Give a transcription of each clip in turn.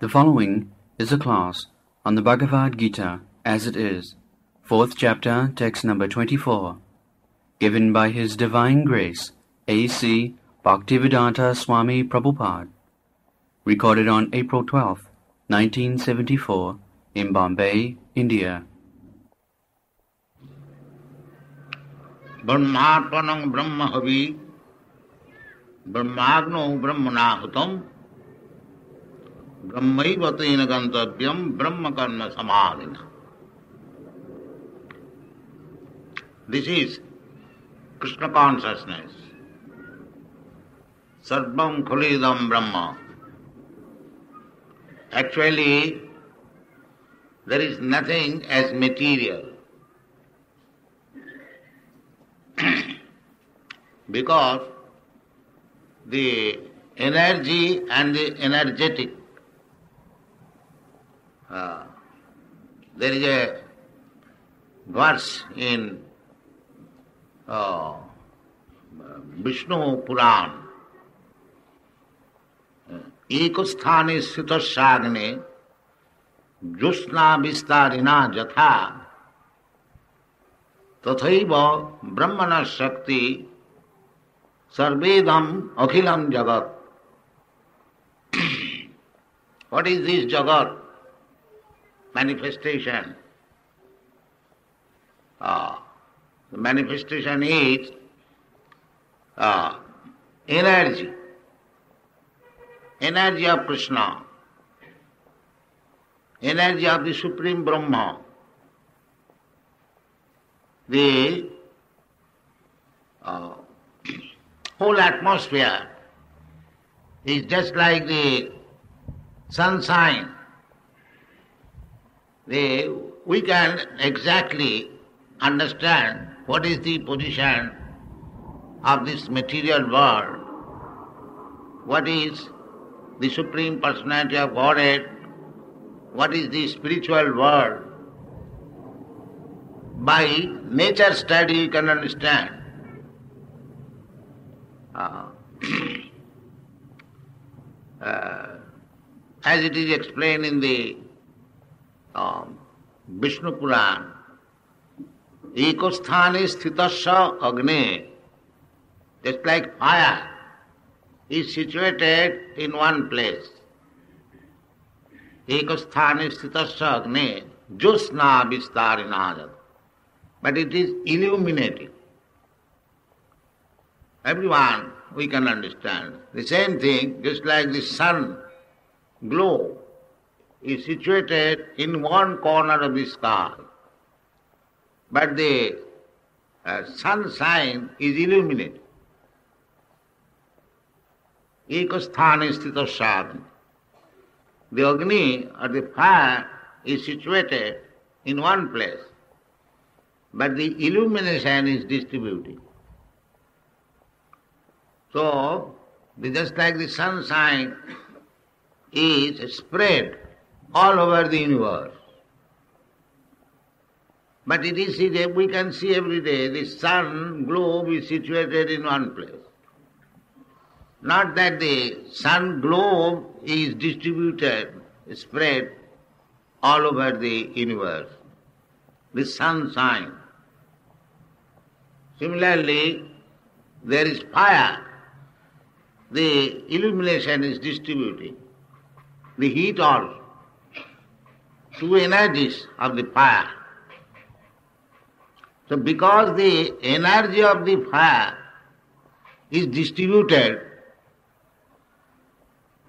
The following is a class on the Bhagavad Gita as it is, 4th chapter, text number 24, given by His Divine Grace, A.C. Bhaktivedanta Swami Prabhupada, recorded on April 12, 1974, in Bombay, India. Brahmarpanam brahmahavi brahmagno brahmanahutam brahmaivatena gantavyam brahma karma samadhina. This is Krishna consciousness. Sarvam khulidam brahma. Actually, there is nothing as material. Because the energy and the energetic, there is a verse in Vishnu Puran, ekasthane sthitasagne josna vistarina jatha tathaiva brahmana shakti sarvedam akhilam jagat. What is this jagat? Manifestation. The manifestation is energy. Energy of Krishna. Energy of the Supreme Brahma. The whole atmosphere is just like the sunshine. We can exactly understand what is the position of this material world, what is the Supreme Personality of Godhead, what is the spiritual world. By nature study you can understand. As it is explained in the Vishnu Puran, ekasthane sthitasya agne, just like fire is situated in one place. Ekasthane sthitasya agne josna vistarina. But it is illuminating. Everyone we can understand. The same thing, just like the sun glow is situated in one corner of the sky, but the sunshine is illuminated. Ekasthane sthitasya. The Agni or the fire is situated in one place, but the illumination is distributed. So, just like the sunshine is spread all over the universe. But it is, we can see every day, the sun globe is situated in one place. Not that the sun globe is distributed, spread all over the universe. The sunshine. Similarly, there is fire. The illumination is distributed. The heat also. Two energies of the fire. So because the energy of the fire is distributed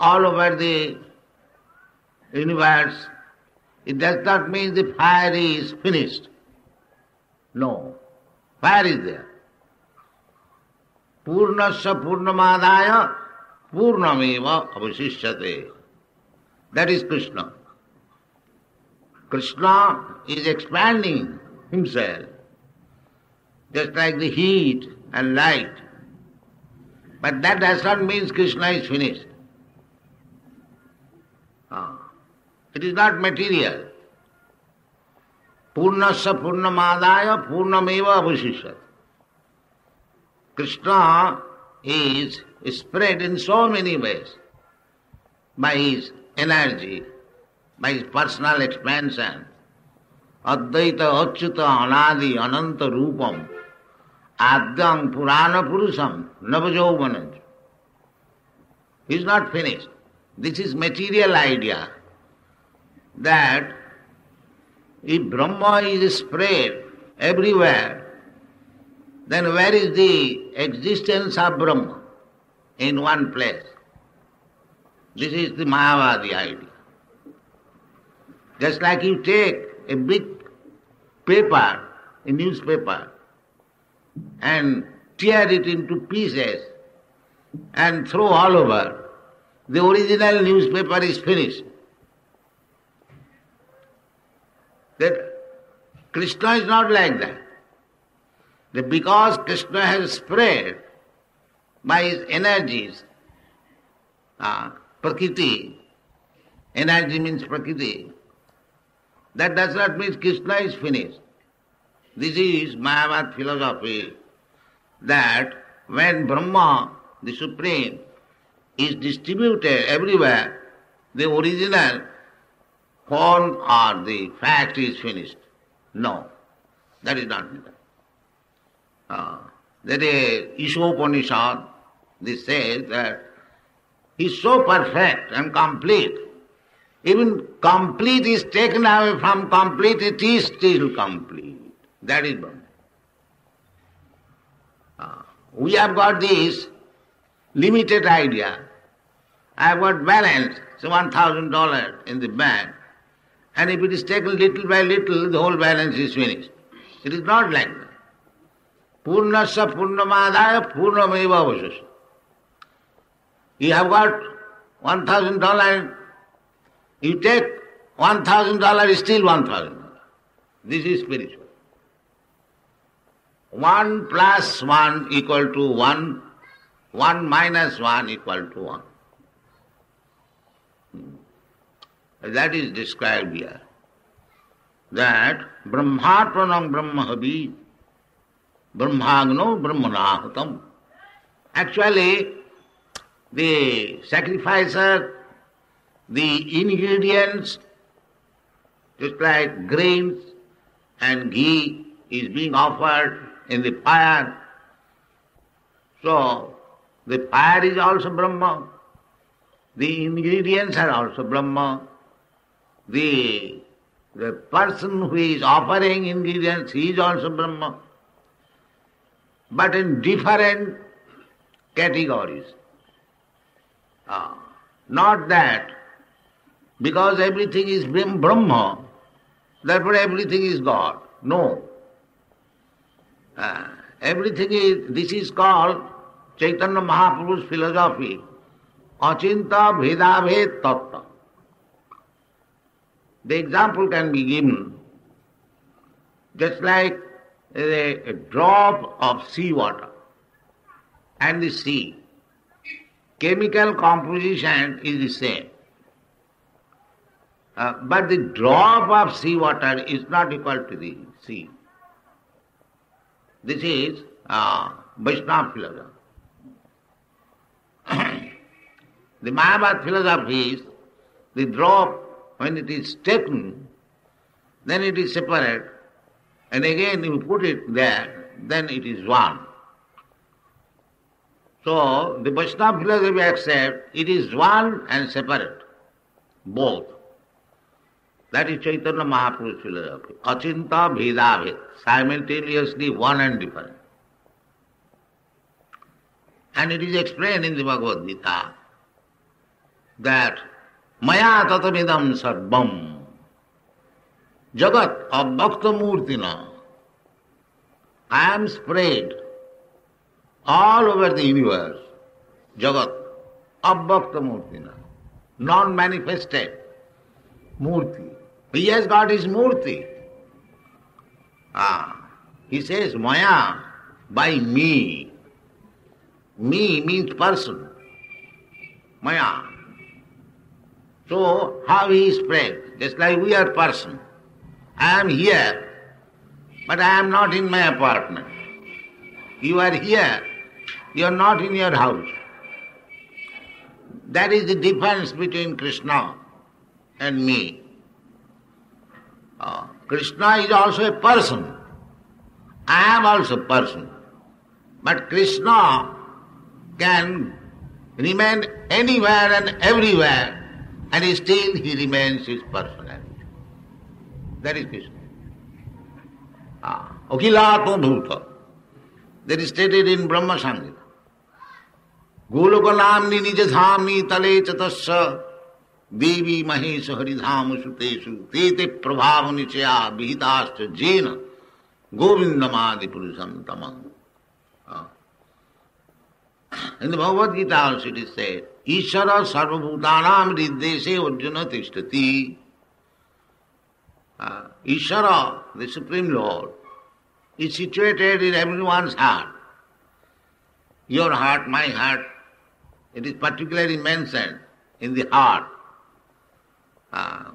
all over the universe, it does not mean the fire is finished. No, fire is there. Purnasya purnamadaya purnameva avasishyate. That is Krishna. Krishna is expanding himself, just like the heat and light. But that does not mean Krishna is finished. It is not material. Purnasya purnamadaya purnameva avasishyate. Krishna is spread in so many ways by his energy, by his personal expansion. Advaita Achyuta Anadi Ananta Rupam Adyam Purana Purusham Navajovanaj. He is not finished. This is material idea that if Brahma is spread everywhere, then where is the existence of Brahma? In one place. This is the Mayavadi idea. Just like you take a big paper, a newspaper, and tear it into pieces and throw all over, the original newspaper is finished. That Krishna is not like that. That because Krishna has spread by his energies, Prakriti, energy means Prakriti, that does not mean Krishna is finished. This is Mayavad philosophy, that when Brahma, the Supreme, is distributed everywhere, the original form or the fact is finished. No, that is not it. That is Ishopanishad, this says that he is so perfect and complete. Even complete is taken away from complete, it is still complete. That is Brahma. We have got this limited idea. I have got balance, so $1,000 in the bank, and if it is taken little by little, the whole balance is finished. It is not like that. Purnasya purnamadaya purnameva avashasya. You have got $1,000, you take $1,000 is still $1,000. This is spiritual. 1 plus 1 equal to 1, 1 minus 1 equal to 1. That is described here. That Brahmarpanam Brahmahavi Brahmagno Brahmanahutam. Actually, the sacrificer, the ingredients, just like grains and ghee, is being offered in the fire. So, the fire is also Brahma. The ingredients are also Brahma. The person who is offering ingredients, he is also Brahma. But in different categories. Not that because everything is Brahma, therefore everything is God. No. Everything is, this is called Chaitanya Mahaprabhu's philosophy, Achinta Bhedabhed Tattva. The example can be given just like a drop of seawater and the sea. Chemical composition is the same. But the drop of seawater is not equal to the sea. This is Vaishnava philosophy. The Mayavad philosophy is the drop, when it is taken, then it is separate, and again you put it there, then it is one. So the Vaishnava philosophy accepts it is one and separate, both. That is Chaitanya Mahaprabhu's philosophy. Achinta Bhedabhed, simultaneously one and different. And it is explained in the Bhagavad Gita that Maya tatamidam sarvam jagat abhakta murtina. I am spread all over the universe, jagat abhakta murtina, non-manifested murti. He has got his murti. He says Maya, by me. Me means person. Maya. So how he is spread? Just like we are person. I am here, but I am not in my apartment. You are here, you are not in your house. That is the difference between Krishna and me. Krishna is also a person. I am also a person. But Krishna can remain anywhere and everywhere, and still he remains his personality. That is Krishna. Akhilatma bhuta. That is stated in Brahma Samhita. Goloka namni nijadhamni tale chatasya devi mahesha haridhama suteshu tete prabhava nichaya vihitascha jena govindamadi purusham tamam. In the Bhagavad Gita also it is said, Ishara sarvabhutanam riddese arjuna tishtati. Ishara, the Supreme Lord, is situated in everyone's heart. Your heart, my heart, it is particularly mentioned in the heart.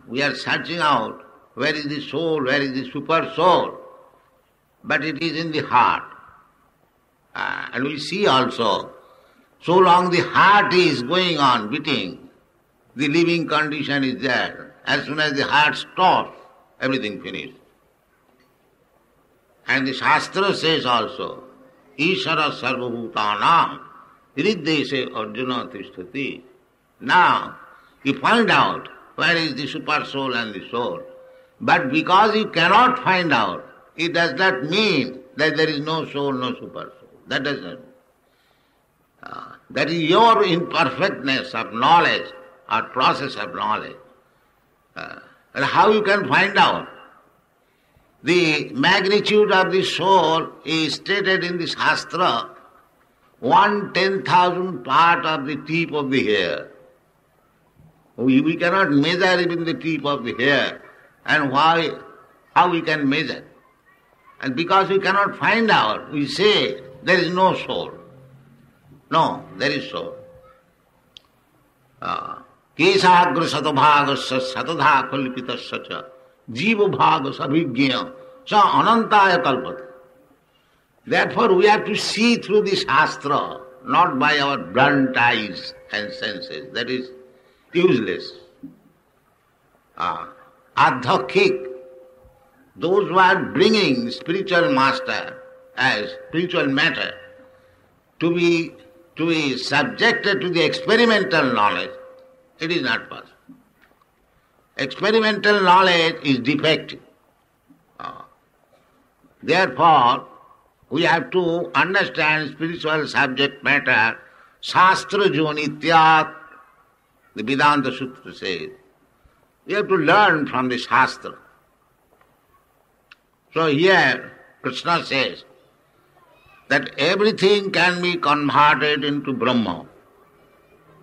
We are searching out where is the soul, where is the super soul, but it is in the heart. And we see also, so long the heart is going on beating, the living condition is there. As soon as the heart stops, everything finished. And the Shastra says also, Ishara sarvabhutanam riddese arjuna tishtati. Now, you find out where is the super soul and the soul. But because you cannot find out, it does not mean that there is no soul, no super soul. That does not mean. That is your imperfectness of knowledge or process of knowledge. And how you can find out? The magnitude of the soul is stated in the Shastra, 1/10,000 part of the tip of the hair. We cannot measure even the tip of the hair. And how we can measure? And because we cannot find out, we say there is no soul. No, there is soul. Kesagra satabhagasya satadha kalpitasya cha jiva bhagas abhigya sa anantaya kalpata. Therefore we have to see through the Shastra, not by our blunt eyes and senses. That is useless. Adhakik, those who are bringing spiritual master as spiritual matter to be subjected to the experimental knowledge, it is not possible. Experimental knowledge is defective. Therefore, we have to understand spiritual subject matter, Shastra Jonityat, the Vedanta Sutra says. We have to learn from the Shastra. So here, Krishna says that everything can be converted into Brahma.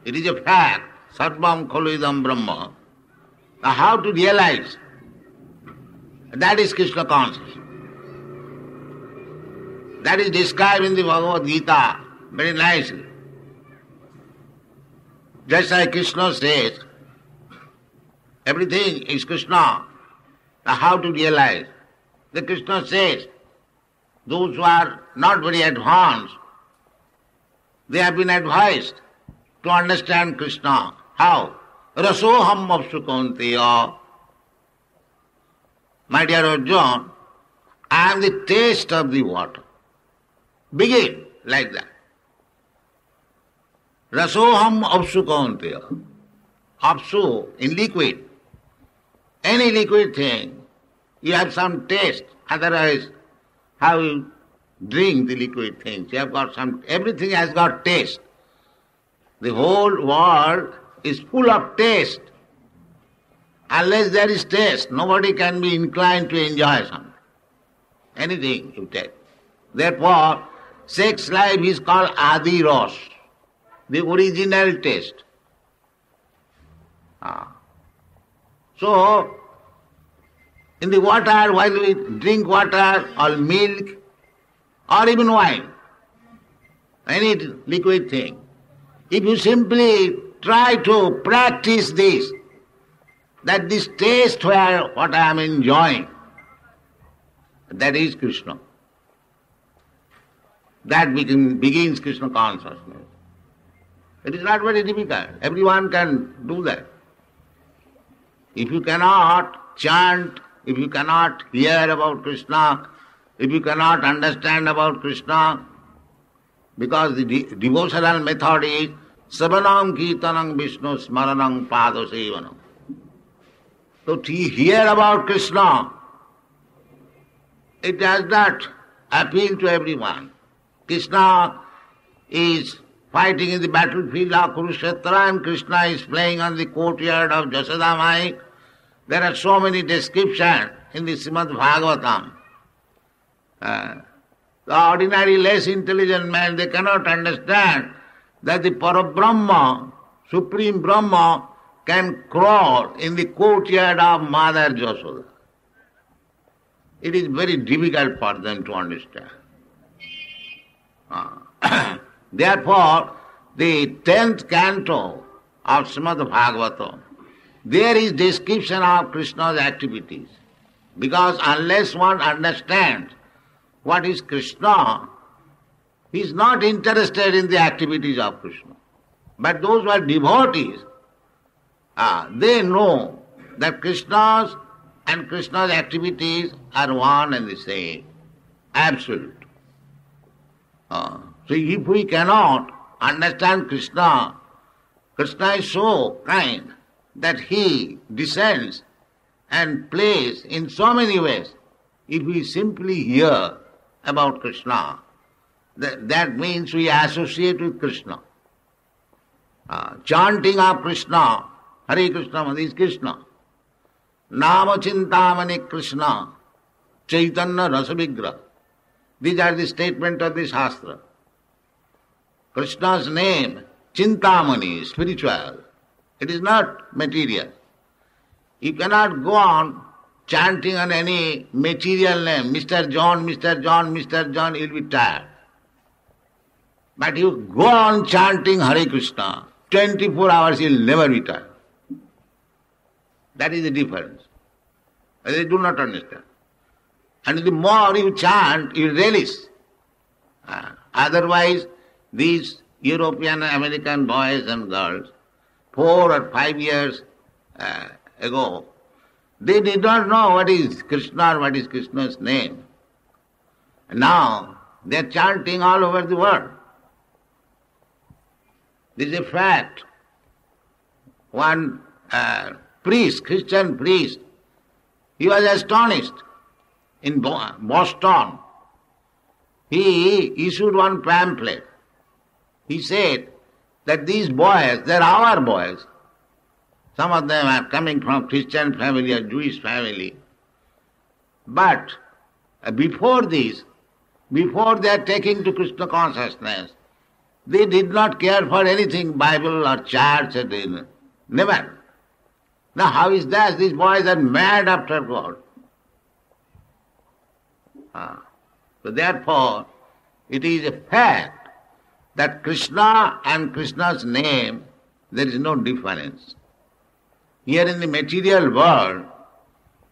It is a fact. Sarvam khalu idam Brahma. Now how to realize? That is Krishna consciousness. That is described in the Bhagavad Gita very nicely. Just like Krishna says, everything is Krishna. Now how to realize? The Krishna says, those who are not very advanced, they have been advised to understand Krishna. How? Rasoham apsukanteya. My dear Arjuna, I am the taste of the water. Begin like that. Rasoham apsukanteya. Apsu, in liquid. Any liquid thing, you have some taste. Otherwise, how you drink the liquid things? You have got some, everything has got taste. The whole world is full of taste. Unless there is taste, nobody can be inclined to enjoy something. Anything you take. Therefore, sex life is called Adi Ras, the original taste. So, in the water, while we drink water or milk or even wine, any liquid thing, if you simply try to practice this, that this taste where what I am enjoying, that is Krishna. That begins Krishna consciousness. It is not very difficult. Everyone can do that. If you cannot chant, if you cannot hear about Krishna, if you cannot understand about Krishna, because the devotional method is Savanam Kirtanam Vishnu Smaranam Pada Sevanam. So to hear about Krishna, it does not appeal to everyone. Krishna is fighting in the battlefield of Kurukshetra and Krishna is playing on the courtyard of Jashoda Mai. There are so many descriptions in the Srimad Bhagavatam. The ordinary less intelligent man, they cannot understand that the Parabrahma, Supreme Brahma, can crawl in the courtyard of Mother Jashoda. It is very difficult for them to understand. Therefore, the 10th canto of Srimad Bhagavatam, there is description of Krishna's activities. Because unless one understands what is Krishna, he is not interested in the activities of Krishna. But those who are devotees, they know that Krishna's and Krishna's activities are one and the same, absolute. So if we cannot understand Krishna, Krishna is so kind that he descends and plays in so many ways. If we simply hear about Krishna, that means we associate with Krishna. Chanting of Krishna, Hare Krishna, is Krishna. Nama Chintamani Krishna, Chaitanya Rasavigra. These are the statements of the Shastra. Krishna's name, Chintamani, spiritual. It is not material. You cannot go on chanting on any material name, Mr. John, Mr. John, Mr. John, you'll be tired. But you go on chanting Hare Krishna, 24 hours you'll never be tired. That is the difference. They do not understand. And the more you chant, you relish. Otherwise, these European American boys and girls, 4 or 5 years ago, they did not know what is Krishna or what is Krishna's name. Now, they are chanting all over the world. This is a fact. One priest, Christian priest, he was astonished in Boston. He issued one pamphlet. He said that these boys, they are our boys. Some of them are coming from Christian family or Jewish family. But before this, before they are taking to Krishna consciousness, they did not care for anything, Bible or church, or never. Now how is that? These boys are mad after God. So therefore, it is a fact that Krishna and Krishna's name, there is no difference. Here in the material world,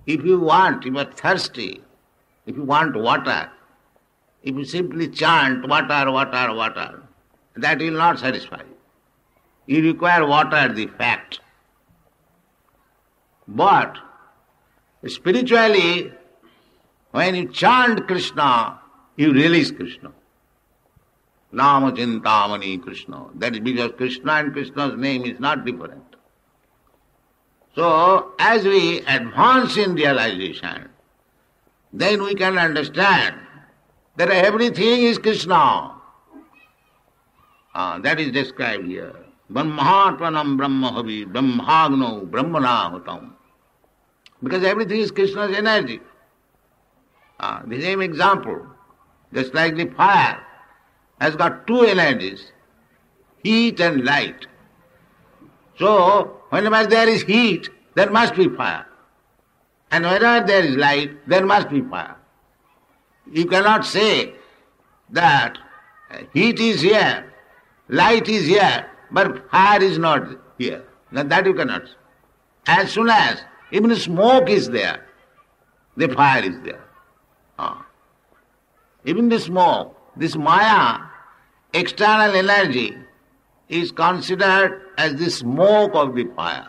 if you want, you are thirsty, if you want water, if you simply chant water, water, water, that will not satisfy you. You require water, the fact. But spiritually, when you chant Krishna, you release Krishna. Nama Chintamani Krishna. That is because Krishna and Krishna's name is not different. So, as we advance in realization, then we can understand that everything is Krishna. That is described here. Brahmatmanam Brahmahavi, Brahmagno, Brahmanahutam. Because everything is Krishna's energy. The same example, just like the fire has got 2 energies, heat and light. So, whenever there is heat, there must be fire. And whenever there is light, there must be fire. You cannot say that heat is here, light is here, but fire is not here. Now that you cannot say. As soon as even smoke is there, the fire is there. Even the smoke, this Maya, external energy, is considered as the smoke of the fire.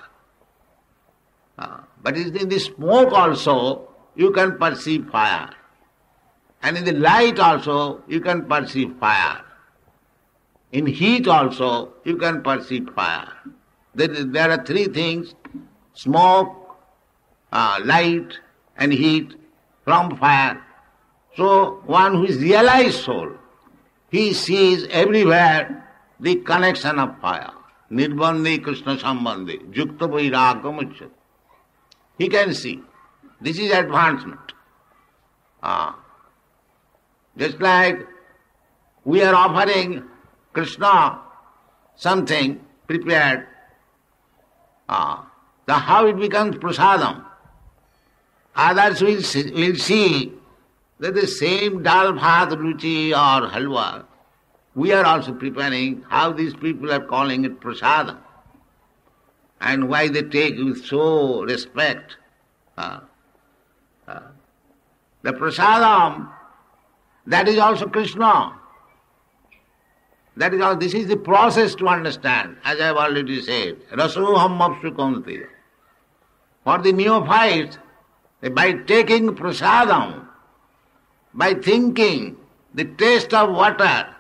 But in the smoke also you can perceive fire. And in the light also you can perceive fire. In heat also you can perceive fire. There are three things: smoke, light and heat from fire. So one who is realized soul, he sees everywhere the connection of fire. Nirbandhi Krishna Sambandhi, Jukta Vairagam Uchyate. He can see. This is advancement. Just like we are offering Krishna something prepared, how it becomes prasadam. Others will see that the same dal bhat, ruchi or halwa, we are also preparing, how these people are calling it prasadam. And why they take with so respect. The prasadam, that is also Krishna. That is all. This is the process to understand, as I have already said. Rasoham apsukanti. For the neophytes, by taking prasadam, by thinking the taste of water,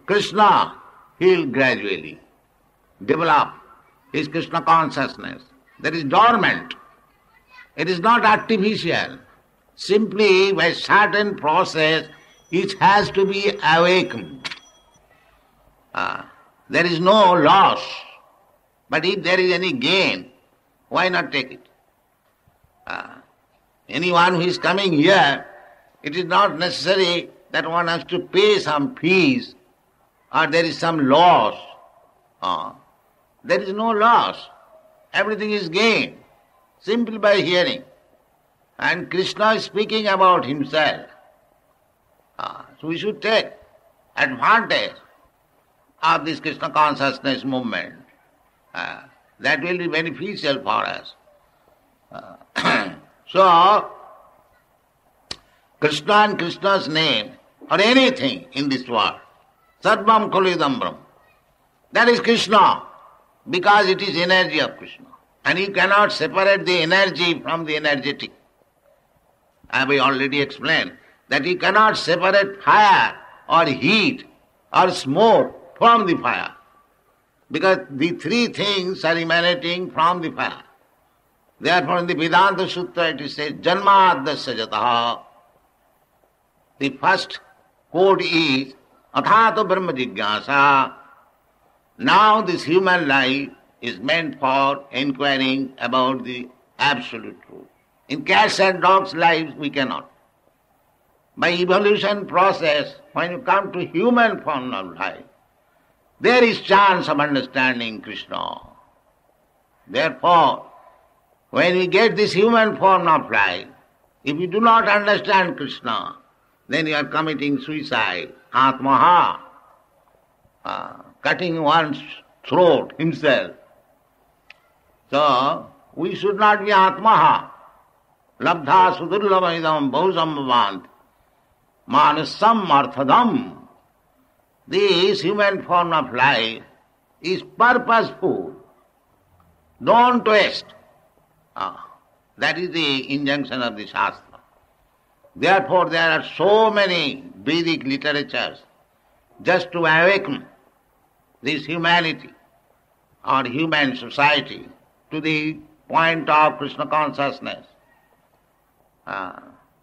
Krishna, he will gradually develop his Krishna consciousness. That is dormant. It is not artificial. Simply by certain process, it has to be awakened. There is no loss. But if there is any gain, why not take it? Anyone who is coming here, it is not necessary that one has to pay some fees or there is some loss. There is no loss. Everything is gain, simply by hearing. And Krishna is speaking about himself. So we should take advantage of this Krishna consciousness movement. That will be beneficial for us. So, Krishna and Krishna's name, or anything in this world, Sarvam Khalidam Brahm, that is Krishna, because it is energy of Krishna. And you cannot separate the energy from the energetic. I have already explained that you cannot separate fire or heat or smoke from the fire, because the three things are emanating from the fire. Therefore in the Vedanta Sutra it is said, Janmadasya jataha. The first code is Athato Brahma Jigyasa. Now this human life is meant for inquiring about the absolute truth. In cats and dogs' lives we cannot. By evolution process, when you come to human form of life, there is chance of understanding Krishna. Therefore, when we get this human form of life, if you do not understand Krishna, then you are committing suicide, atmaha, cutting one's throat himself. So, we should not be atmaha. Labdha sudurlavaidam bahusambhavant manasam arthadam. This human form of life is purposeful. Don't waste. That is the injunction of the Shastra. Therefore there are so many Vedic literatures just to awaken this humanity or human society to the point of Krishna consciousness,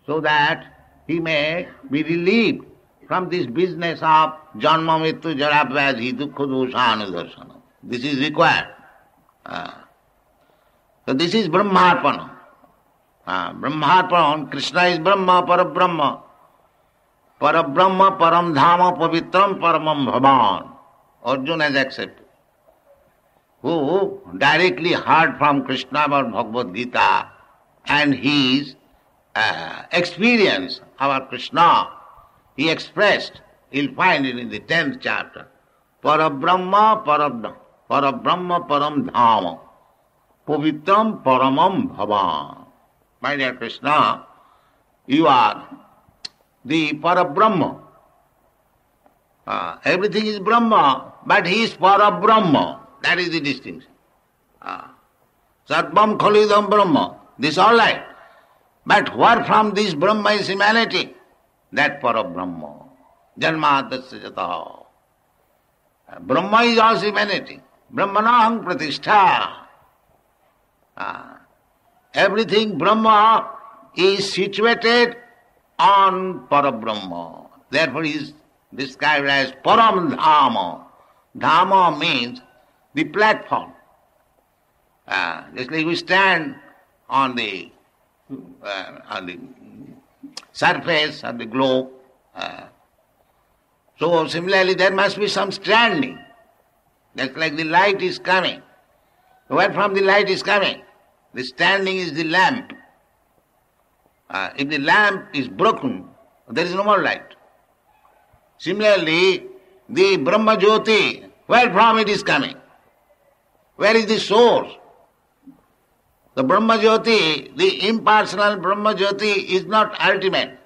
so that he may be relieved from this business of janma mrityu jara vyadhi dukkha dosha anudarsana. This is required. So this is Brahmarpana. Brahmarpana, Krishna is Brahma, Parabrahma. Parabrahma, Param Dhama, Pavitram, Paramam Bhavan. Arjuna has accepted. Who directly heard from Krishna about Bhagavad Gita and his experience about Krishna, he expressed, you'll find it in the 10th chapter. Parabrahma, Param Dhama. Pavitram Paramam Bhavan. My dear Krishna, you are the Parabrahma. Everything is Brahma, but he is Parabrahma. That is the distinction. Sarvam khalidam Brahma. This all right. But where from this Brahma is emanating? That para Brahma. Janmadasya jataha. Brahma is also emanating. Brahmanaham pratishtha. Everything Brahma is situated on Parabrahma. Therefore he is described as Param Dhama. Dhama means the platform. Just like we stand on the surface of the globe. So similarly there must be some standing. Just like the light is coming. Where from the light is coming? The standing is the lamp. If the lamp is broken, there is no more light. Similarly, the Brahma Jyoti, where from it is coming? Where is the source? The Brahma Jyoti, the impersonal Brahma Jyoti is not ultimate.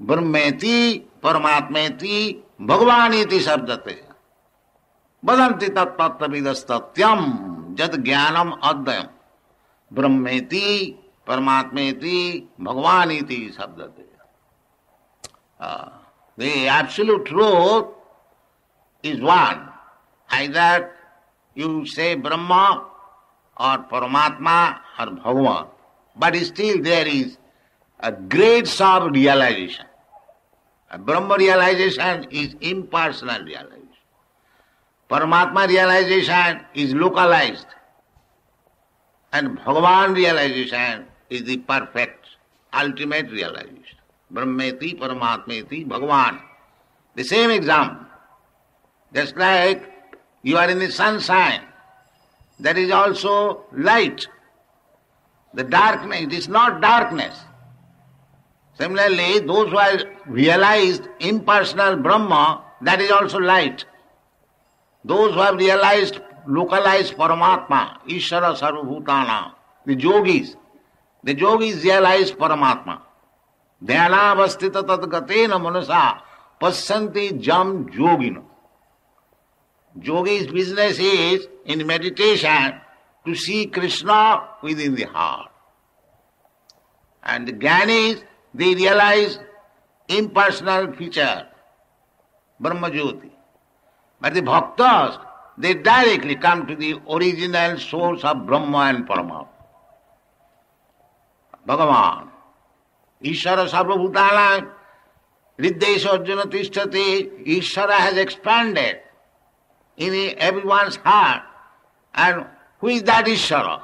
Brahmeti, Paramatmeti, Bhagavaniti sabdate. Badanti tattvavidastatyam jad jnanam adhyam. Brahmeti, Paramatmeti, Bhagavaniti sabdate. The absolute truth is one. Either you say Brahma or Paramatma or Bhagavan. But still there is a grades of realization. A Brahma realization is impersonal realization. Paramatma realization is localized. And Bhagavan realization is the perfect, ultimate realization. Brahmeti, Paramatmeti, Bhagavan. The same example. Just like you are in the sunshine, there is also light. The darkness, it is not darkness. Similarly, those who have realized impersonal Brahma, that is also light. Those who have realized, localized Paramatma, Ishvara Sarvabhutana, the yogis realize Paramatma. Dhyanavastita tadgatena manasa pasyanti jam yogino. Yogi's business is, in meditation, to see Krishna within the heart. And the Jnanis, they realize impersonal feature, Brahma Jyoti. But the Bhaktas, they directly come to the original source of Brahma and Paramatma. Bhagavan. Ishvara Sarvabhutana, Riddesha Arjuna Tishtati, Ishvara has expanded in everyone's heart. And who is that Ishvara?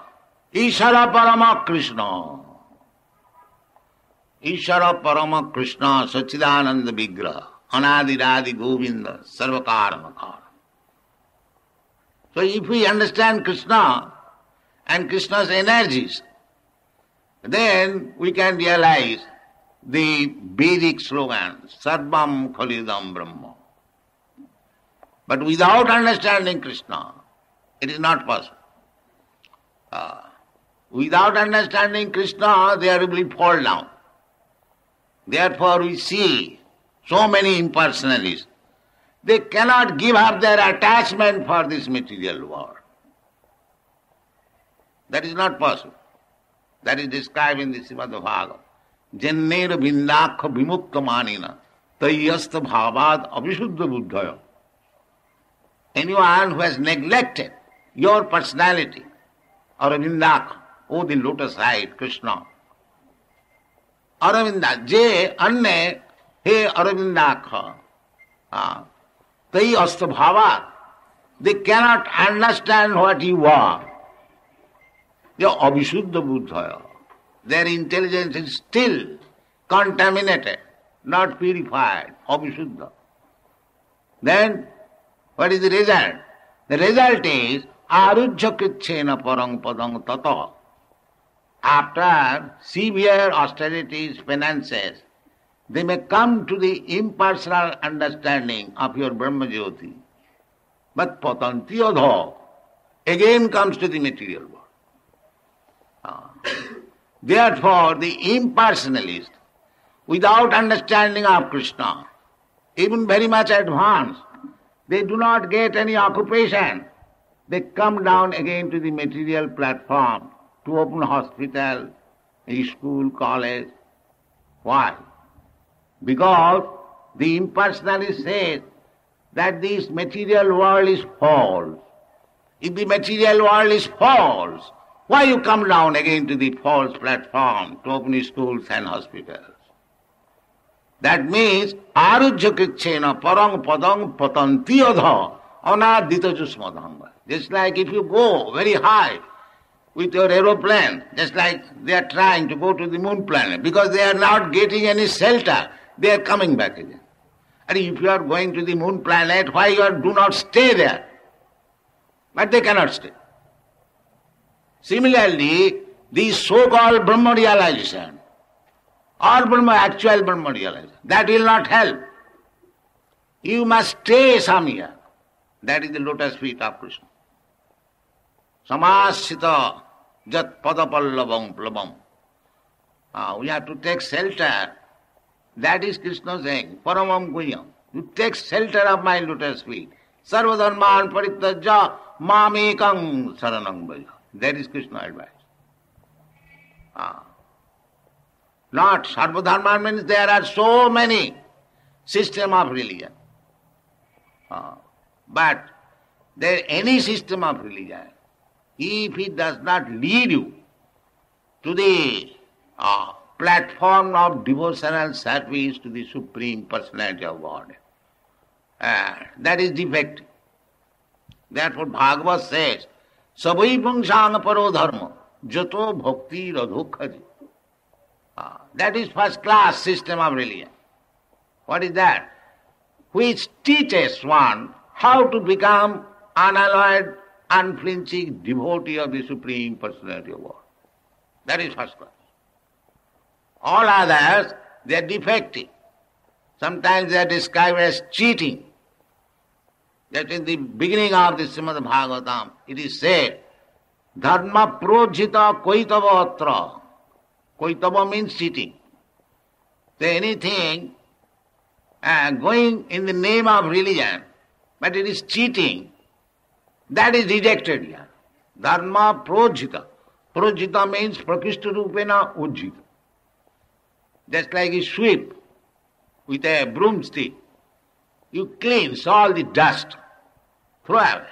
Ishvara Parama Krishna. Ishvara Parama Krishna, Sachidananda Vigraha, Anadiradi Govinda, Sarvakaramakara. So if we understand Krishna and Krishna's energies, then we can realize the Vedic slogan, Sarvam Khalidam Brahma. But without understanding Krishna, it is not possible. Without understanding Krishna, there will be fall down. Therefore we see so many impersonalists. They cannot give up their attachment for this material world. That is not possible. That is described in the Srimad Bhagavatam. Jannera vindakha vimukta manina tayyasta bhavad abhishuddha buddhaya. Anyone who has neglected your personality, Aravindakha, oh the lotus-eyed Krishna. Aravinda, je anne he Aravindakha. Tai asta bhavad. They cannot understand what you are. They are abhishuddha buddhaya. Their intelligence is still contaminated, not purified, abhishuddha. Then, what is the result? The result is arujya kritchena parang padang tata. After severe austerities, penances, they may come to the impersonal understanding of your Brahma Jyoti. But patanti adha again comes to the material world. Therefore, the impersonalist, without understanding of Krishna, even very much advanced, they do not get any occupation. they come down again to the material platform to open hospital, a school, college. Why? Because the impersonalist says that this material world is false. If the material world is false, why you come down again to the false platform to open schools and hospitals? That means arujyakichena parang padang patanti adha anadita jusmadhanga. Just like if you go very high with your aeroplane, just like they are trying to go to the moon planet, because they are not getting any shelter, they are coming back again. And if you are going to the moon planet, why do not stay there? But they cannot stay. Similarly, the so-called Brahma realization, or actual Brahma realization, that will not help. You must stay somewhere. That is the lotus feet of Krishna. Samasita jat padapallavang plabam. We have to take shelter. That is Krishna saying, Paramam Guhyam. You take shelter of my lotus feet. Sarvadharman parittajya mamekang saranang bhaja. That is Krishna advice. Not Sarvadharman means there are so many systems of religion. But there any system of religion, if it does not lead you to the platform of devotional service to the Supreme Personality of God, that is defective. Therefore Bhagavad says, Savai pungsang paro dharma, jato bhakti radhokhaji. That is first class system of religion. What is that? Which teaches one how to become unalloyed, unflinching devotee of the Supreme Personality of God. That is first class. All others, they are defective. Sometimes they are described as cheating. That in the beginning of the Srimad Bhagavatam, it is said, Dharma projita koitava atra. Koitava means cheating. So anything going in the name of religion, but it is cheating, that is rejected here. Dharma projita. Projita means prakishta rupena ujjita. Just like you sweep with a broomstick, you cleanse all the dust, throw away.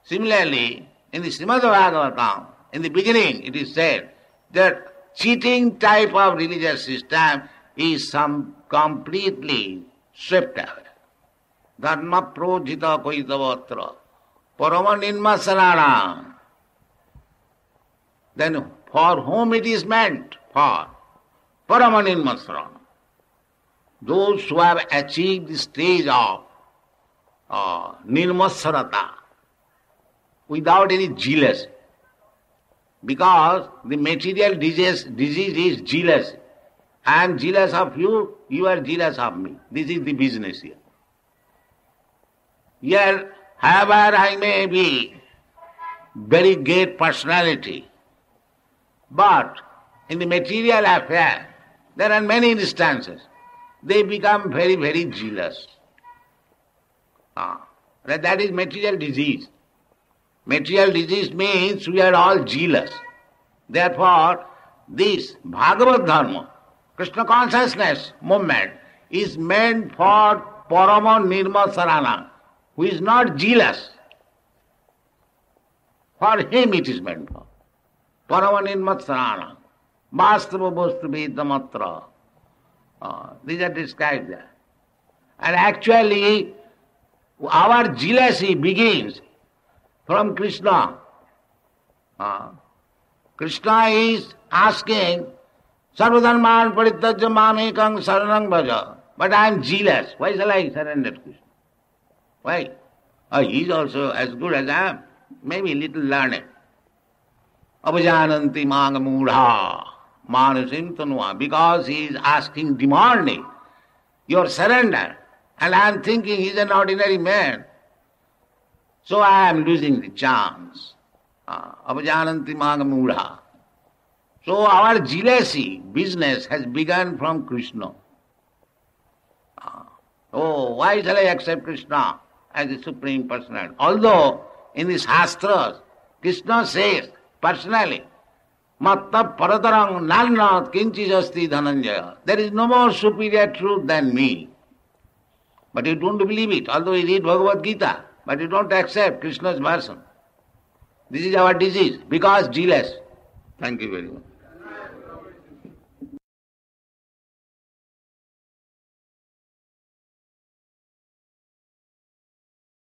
Similarly, in the Srimad Bhagavatam, in the beginning it is said that cheating type of religious system is completely swept away. Dharma projita koitavatra parama ninmasanana. Then for whom it is meant? For parama ninmasanana. Those who have achieved the stage of nirmasarata without any jealousy. Because the material disease is jealousy. I am jealous of you, you are jealous of me. This is the business here. Here, however I may be very great personality, but in the material affair, there are many instances. They become very, very jealous. That is material disease. Material disease means we are all jealous. Therefore, this Bhagavad Dharma, Krishna consciousness movement, is meant for Parama Nirma Sarana, who is not jealous. For him it is meant for. Parama Nirma Sarana, Vastava Bostu Vedamatra. These are described there. And actually, our jealousy begins from Krishna. Krishna is asking, Sarvadharman parittajya mamekang saranang bhaja. But I am jealous. Why shall I surrender to Krishna? Why? He is also as good as I am. Maybe a little learned. Abhajananti manga mudha manasim tanua. Because he is asking, demanding your surrender. And I am thinking he is an ordinary man. So I am losing the chance. Abhajananti manga mudha. So our jealousy business has begun from Krishna. Why shall I accept Krishna as the Supreme Personality? Although In the Shastras, Krishna says personally, Matta paratarang nalnat kinchijasti dhananjaya. There is no more superior truth than me. But you don't believe it, although you read Bhagavad Gita, but you don't accept Krishna's version. This is our disease, because jealous. Thank you very much.